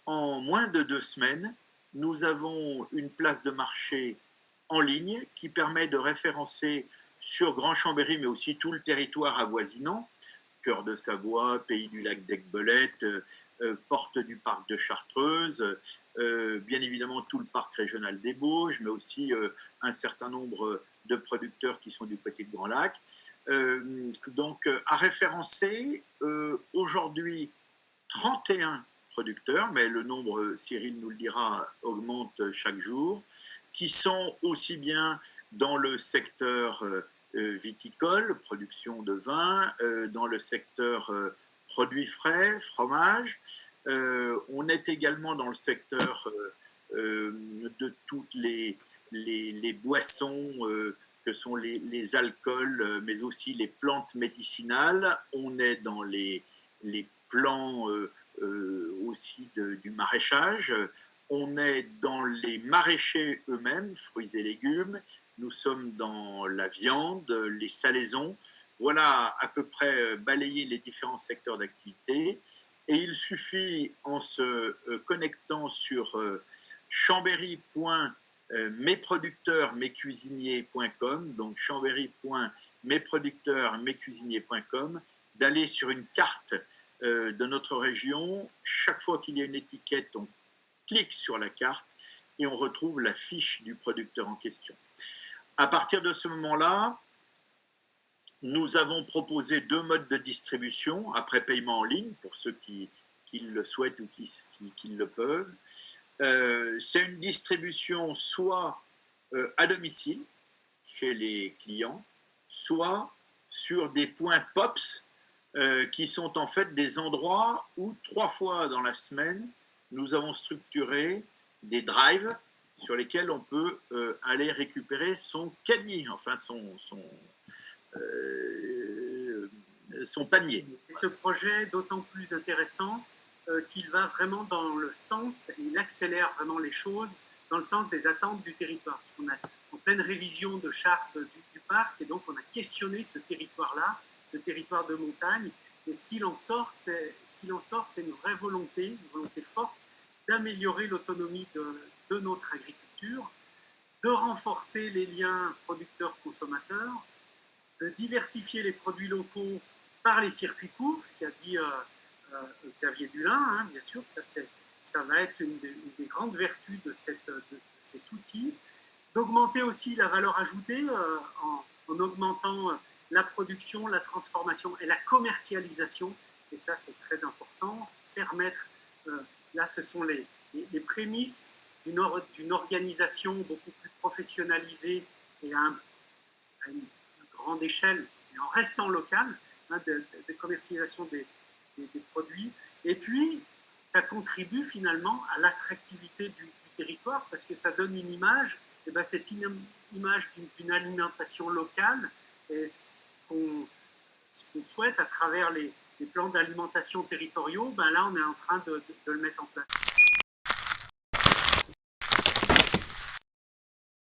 En moins de 2 semaines, nous avons une place de marché en ligne qui permet de référencer sur Grand Chambéry, mais aussi tout le territoire avoisinant, Cœur de Savoie, Pays du Lac d'Aiguebelette, porte du parc de Chartreuse, bien évidemment tout le parc régional des Bauges, mais aussi un certain nombre de producteurs qui sont du côté de Grand Lac. Donc à référencer, aujourd'hui 31 producteurs, mais le nombre, Cyril nous le dira, augmente chaque jour, qui sont aussi bien dans le secteur viticole, production de vin, dans le secteur produits frais, fromage. On est également dans le secteur de toutes les boissons que sont les alcools, mais aussi les plantes médicinales. On est dans les plants aussi du maraîchage. On est dans les maraîchers eux-mêmes, fruits et légumes. Nous sommes dans la viande, les salaisons. Voilà à peu près balayer les différents secteurs d'activité. Et il suffit, en se connectant sur chambéry.mesproducteurs-mescuisiniers.com, donc chambéry.mesproducteurs-mescuisiniers.com, d'aller sur une carte de notre région. Chaque fois qu'il y a une étiquette, on clique sur la carte et on retrouve la fiche du producteur en question. À partir de ce moment-là, nous avons proposé 2 modes de distribution après paiement en ligne pour ceux qui le souhaitent ou qui le peuvent. C'est une distribution soit à domicile chez les clients, soit sur des points POPs qui sont en fait des endroits où 3 fois dans la semaine, nous avons structuré des drives sur lesquels on peut aller récupérer son caddie, enfin son panier. Et ce projet est d'autant plus intéressant qu'il va vraiment dans le sens, il accélère vraiment les choses dans le sens des attentes du territoire. Parce qu'on est en pleine révision de charte du parc et donc on a questionné ce territoire-là, ce territoire de montagne. Et ce qu'il en sort, c'est une vraie volonté, une volonté forte d'améliorer l'autonomie de notre agriculture, de renforcer les liens producteurs-consommateurs, de diversifier les produits locaux par les circuits courts, ce qu'a dit Xavier Dulin, hein, bien sûr, ça va être une des grandes vertus de cet outil, d'augmenter aussi la valeur ajoutée en augmentant la production, la transformation et la commercialisation, et ça c'est très important, permettre, là ce sont les prémices d'une organisation beaucoup plus professionnalisée et à une grande échelle, et en restant local, hein, de commercialisation des produits. Et puis, ça contribue finalement à l'attractivité du territoire parce que ça donne une image, et ben cette image d'une alimentation locale, et ce qu'on souhaite à travers les plans d'alimentation territoriaux, ben là on est en train de le mettre en place.